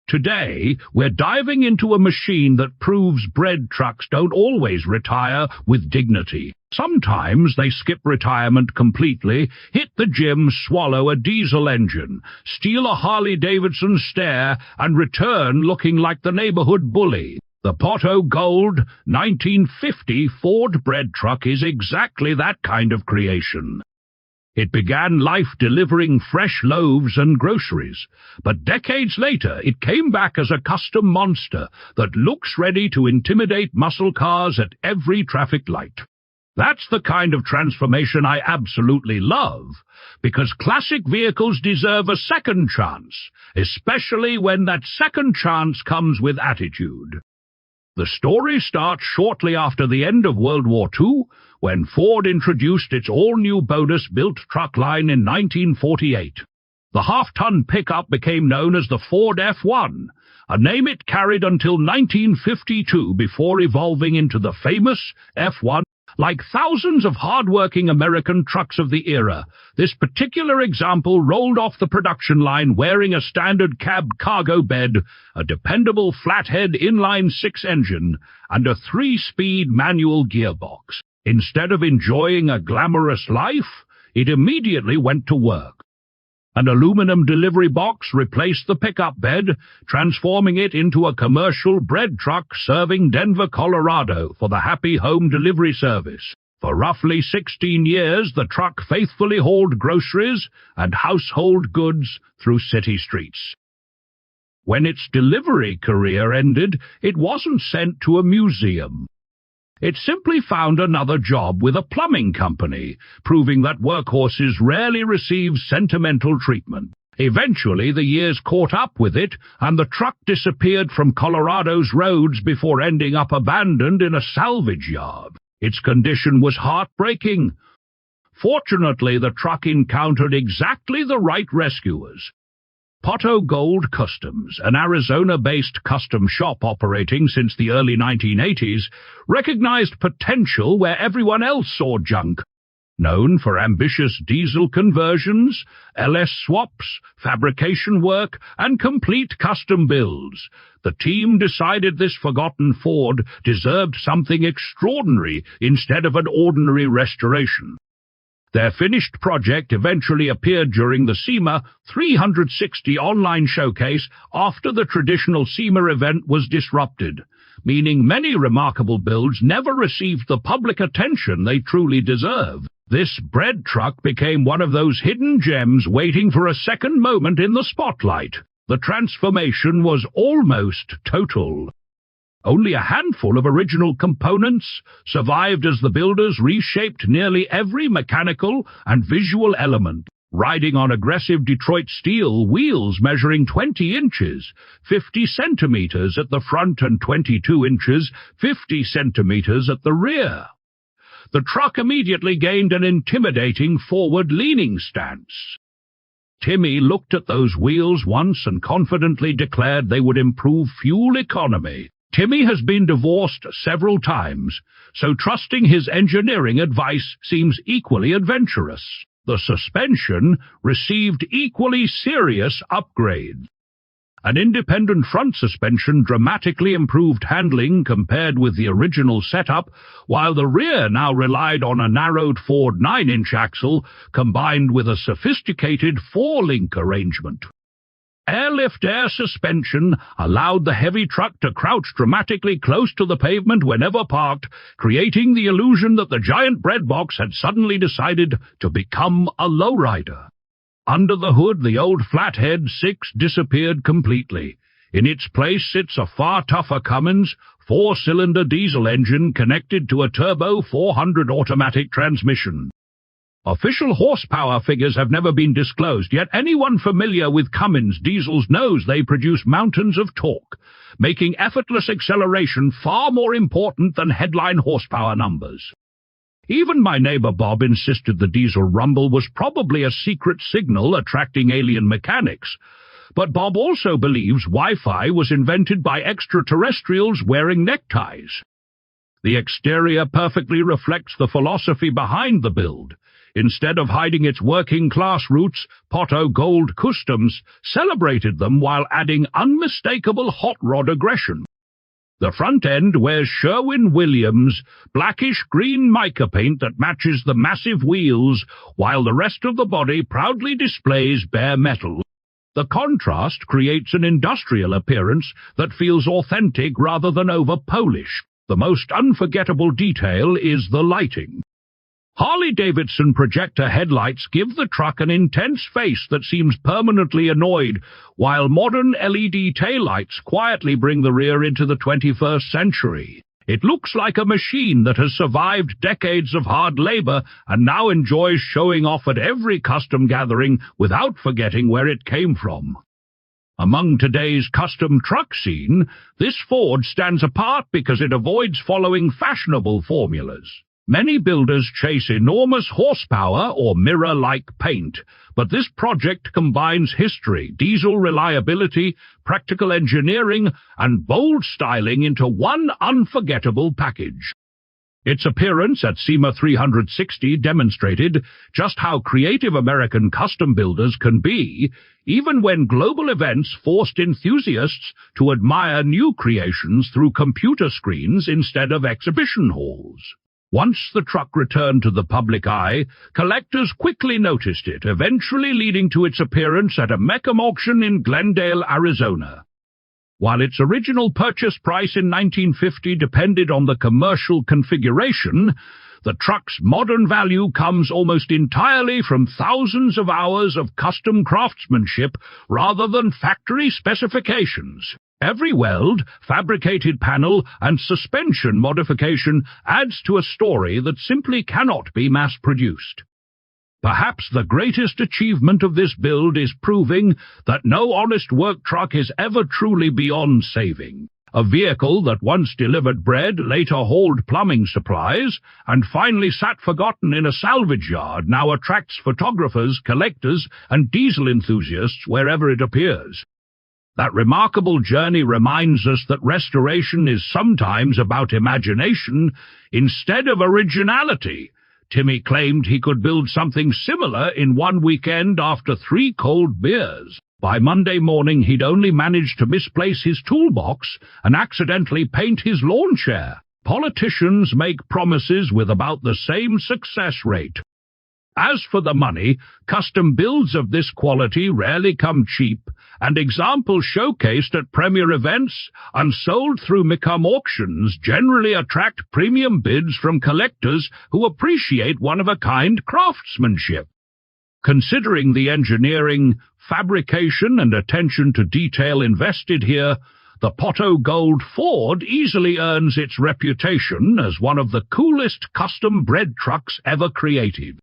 Today, we're diving into a machine that proves bread trucks don't always retire with dignity. Sometimes they skip retirement completely, hit the gym, swallow a diesel engine, steal a Harley-Davidson stare, and return looking like the neighborhood bully. The Pot O'Gold 1950 Ford bread truck is exactly that kind of creation. It began life delivering fresh loaves and groceries, but decades later it came back as a custom monster that looks ready to intimidate muscle cars at every traffic light. That's the kind of transformation I absolutely love, because classic vehicles deserve a second chance, especially when that second chance comes with attitude. The story starts shortly after the end of World War II, when Ford introduced its all-new bonus-built truck line in 1948. The half-ton pickup became known as the Ford F1, a name it carried until 1952 before evolving into the famous F1. Like thousands of hard-working American trucks of the era, this particular example rolled off the production line wearing a standard cab cargo bed, a dependable flathead inline-six engine, and a 3-speed manual gearbox. Instead of enjoying a glamorous life, it immediately went to work. An aluminum delivery box replaced the pickup bed, transforming it into a commercial bread truck serving Denver, Colorado for the Happy Home Delivery Service. For roughly 16 years, the truck faithfully hauled groceries and household goods through city streets. When its delivery career ended, it wasn't sent to a museum. It simply found another job with a plumbing company, proving that workhorses rarely receive sentimental treatment. Eventually, the years caught up with it, and the truck disappeared from Colorado's roads before ending up abandoned in a salvage yard. Its condition was heartbreaking. Fortunately, the truck encountered exactly the right rescuers. Pot O'Gold Kustoms, an Arizona-based custom shop operating since the early 1980s, recognized potential where everyone else saw junk. Known for ambitious diesel conversions, LS swaps, fabrication work, and complete custom builds, the team decided this forgotten Ford deserved something extraordinary instead of an ordinary restoration. Their finished project eventually appeared during the SEMA 360 online showcase after the traditional SEMA event was disrupted, meaning many remarkable builds never received the public attention they truly deserve. This bread truck became one of those hidden gems waiting for a second moment in the spotlight. The transformation was almost total. Only a handful of original components survived as the builders reshaped nearly every mechanical and visual element, riding on aggressive Detroit steel wheels measuring 20 inches, 50 centimeters at the front and 22 inches, 50 centimeters at the rear. The truck immediately gained an intimidating forward-leaning stance. Timmy looked at those wheels once and confidently declared they would improve fuel economy. Timmy has been divorced several times, so trusting his engineering advice seems equally adventurous. The suspension received equally serious upgrades. An independent front suspension dramatically improved handling compared with the original setup, while the rear now relied on a narrowed Ford 9-inch axle combined with a sophisticated 4-link arrangement. Airlift air suspension allowed the heavy truck to crouch dramatically close to the pavement whenever parked, creating the illusion that the giant bread box had suddenly decided to become a lowrider. Under the hood, the old flathead 6 disappeared completely. In its place sits a far tougher Cummins 4-cylinder diesel engine connected to a turbo 400 automatic transmission. Official horsepower figures have never been disclosed, yet anyone familiar with Cummins diesels knows they produce mountains of torque, making effortless acceleration far more important than headline horsepower numbers. Even my neighbor Bob insisted the diesel rumble was probably a secret signal attracting alien mechanics, but Bob also believes Wi-Fi was invented by extraterrestrials wearing neckties. The exterior perfectly reflects the philosophy behind the build. Instead of hiding its working-class roots, Pot O'Gold Kustoms celebrated them while adding unmistakable hot rod aggression. The front end wears Sherwin-Williams blackish-green mica paint that matches the massive wheels, while the rest of the body proudly displays bare metal. The contrast creates an industrial appearance that feels authentic rather than over-Polish. The most unforgettable detail is the lighting. Harley-Davidson projector headlights give the truck an intense face that seems permanently annoyed, while modern LED taillights quietly bring the rear into the 21st century. It looks like a machine that has survived decades of hard labor and now enjoys showing off at every custom gathering without forgetting where it came from. Among today's custom truck scene, this Ford stands apart because it avoids following fashionable formulas. Many builders chase enormous horsepower or mirror-like paint, but this project combines history, diesel reliability, practical engineering, and bold styling into one unforgettable package. Its appearance at SEMA 360 demonstrated just how creative American custom builders can be, even when global events forced enthusiasts to admire new creations through computer screens instead of exhibition halls. Once the truck returned to the public eye, collectors quickly noticed it, eventually leading to its appearance at a Mecum auction in Glendale, Arizona. While its original purchase price in 1950 depended on the commercial configuration, the truck's modern value comes almost entirely from thousands of hours of custom craftsmanship rather than factory specifications. Every weld, fabricated panel, and suspension modification adds to a story that simply cannot be mass-produced. Perhaps the greatest achievement of this build is proving that no honest work truck is ever truly beyond saving. A vehicle that once delivered bread, later hauled plumbing supplies, and finally sat forgotten in a salvage yard now attracts photographers, collectors, and diesel enthusiasts wherever it appears. That remarkable journey reminds us that restoration is sometimes about imagination instead of originality. Timmy claimed he could build something similar in one weekend after 3 cold beers. By Monday morning he'd only managed to misplace his toolbox and accidentally paint his lawn chair. Politicians make promises with about the same success rate. As for the money, custom builds of this quality rarely come cheap, and examples showcased at premier events and sold through Mecum auctions generally attract premium bids from collectors who appreciate one-of-a-kind craftsmanship. Considering the engineering, fabrication, and attention to detail invested here, the Pot O'Gold Ford easily earns its reputation as one of the coolest custom bread trucks ever created.